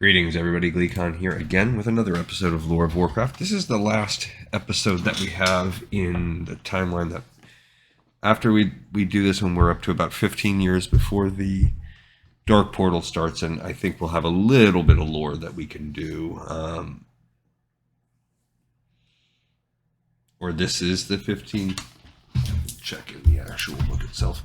Greetings, everybody. Gleekon here again with another episode of Lore of Warcraft. This is the last episode that we have in the timeline that after we do this one, we're up to about 15 years before the Dark Portal starts, and I think we'll have a little bit of lore that we can do. Or this is the 15. Check in the actual book itself.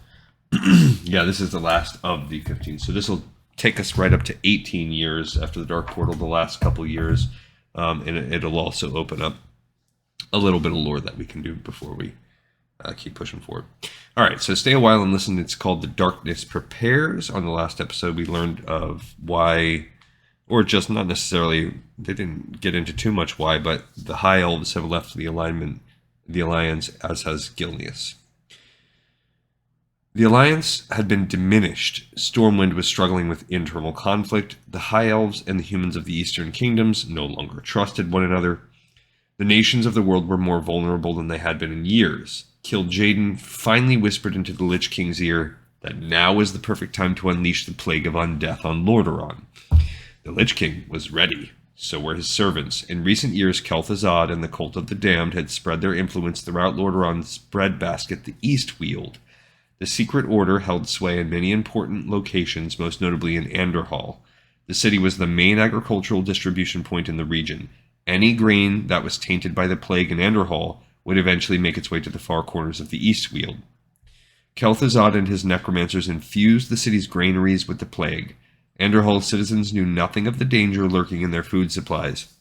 Yeah, this is the last of the 15. So this will take us right up to 18 years after the Dark Portal, the last couple years. And it'll also open up a little bit of lore that we can do before we keep pushing forward. All right, so stay a while and listen. It's called The Darkness Prepares. On the last episode, we learned of why, or just not necessarily, they didn't get into too much why, but the High Elves have left the Alliance, as has Gilneas. The Alliance had been diminished. Stormwind was struggling with internal conflict. The High Elves and the humans of the Eastern Kingdoms no longer trusted one another. The nations of the world were more vulnerable than they had been in years. Kil'jaeden finally whispered into the Lich King's ear that now was the perfect time to unleash the plague of undeath on Lordaeron. The Lich King was ready. So were his servants. In recent years, Kel'Thuzad and the Cult of the Damned had spread their influence throughout Lordaeron's breadbasket, the Eastweald. The Secret Order held sway in many important locations, most notably in Anderhall. The city was the main agricultural distribution point in the region. Any grain that was tainted by the plague in Anderhall would eventually make its way to the far corners of the Eastweald. Kel'Thuzad and his necromancers infused the city's granaries with the plague. Anderhall citizens knew nothing of the danger lurking in their food supplies.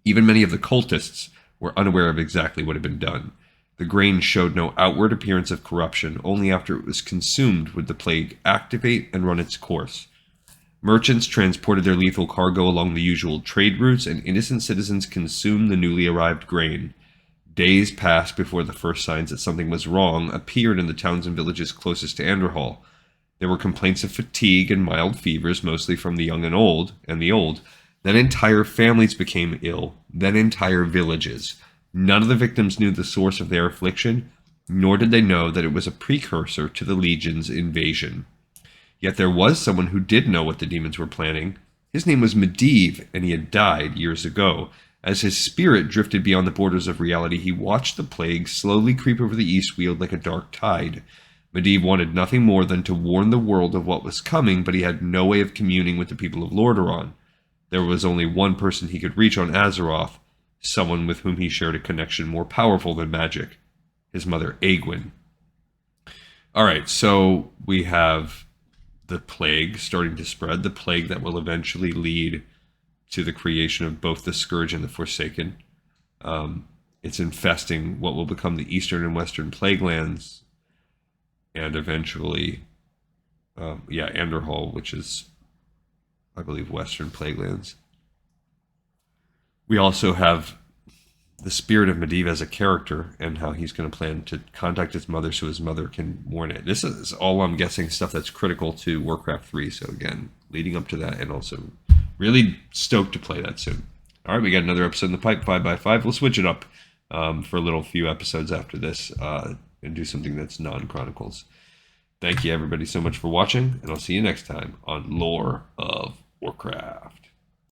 Even many of the cultists were unaware of exactly what had been done. The grain showed no outward appearance of corruption. Only after it was consumed would the plague activate and run its course. Merchants transported their lethal cargo along the usual trade routes, and innocent citizens consumed the newly arrived grain. Days passed before the first signs that something was wrong appeared in the towns and villages closest to Anderhall. There were complaints of fatigue and mild fevers, mostly from the young and the old. Then entire families became ill, then entire villages. None of the victims knew the source of their affliction, nor did they know that it was a precursor to the Legion's invasion. Yet there was someone who did know what the demons were planning. His name was Medivh, and he had died years ago. As his spirit drifted beyond the borders of reality, he watched the plague slowly creep over the Eastweald like a dark tide. Medivh wanted nothing more than to warn the world of what was coming, but he had no way of communing with the people of Lordaeron. There was only one person he could reach on Azeroth, someone with whom he shared a connection more powerful than magic, his mother Aegwynn. Alright, so we have the plague starting to spread, the plague that will eventually lead to the creation of both the Scourge and the Forsaken. It's infesting what will become the Eastern and Western Plaguelands, and eventually, Anderhall, which is, I believe, Western Plaguelands. We also have the spirit of Medivh as a character and how he's going to plan to contact his mother so his mother can warn it. This is all, I'm guessing, stuff that's critical to Warcraft 3. So again, leading up to that, and also really stoked to play that soon. All right, we got another episode in the pipe, 5x5. We'll switch it up for a little few episodes after this and do something that's non-Chronicles. Thank you, everybody, so much for watching, and I'll see you next time on Lore of Warcraft.